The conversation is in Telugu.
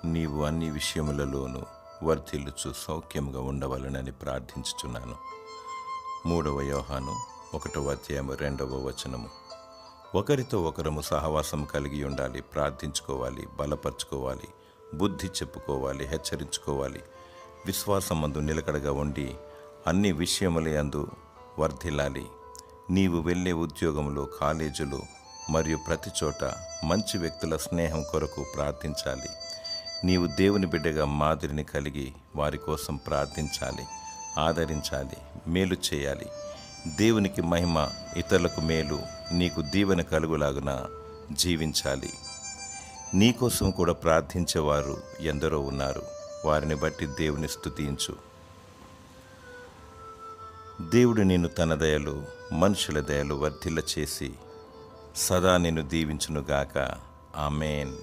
నీవు అన్ని విషయములలోనూ వర్ధిల్లుచు సౌఖ్యముగా ఉండవలనని ప్రార్థించుచున్నాను. 3 యోహాను 1:2 ఒకరితో ఒకరము సహవాసం కలిగి ఉండాలి, ప్రార్థించుకోవాలి, బలపరుచుకోవాలి, బుద్ధి చెప్పుకోవాలి, హెచ్చరించుకోవాలి. విశ్వాసమందు నిలకడగా ఉండి అన్ని విషయములందు వర్ధిల్లాలి. నీవు వెళ్ళే ఉద్యోగంలో, కాలేజీలో మరియు ప్రతి చోట మంచి వ్యక్తుల స్నేహం కొరకు ప్రార్థించాలి. నీవు దేవుని బిడ్డగా మాదిరిని కలిగి వారి కోసం ప్రార్థించాలి, ఆదరించాలి, మేలు చేయాలి. దేవునికి మహిమ, ఇతరులకు మేలు, నీకు దీవెన కలుగులాగున జీవించాలి. నీకోసం కూడా ప్రార్థించేవారు ఎందరో ఉన్నారు. వారిని బట్టి దేవుని స్తుతించు. దేవుడు నిన్ను తన దయలు, మనుషుల దయలు వర్ధిల్ల చేసి సదా నిన్ను దీవించునుగాక. ఆమేన్.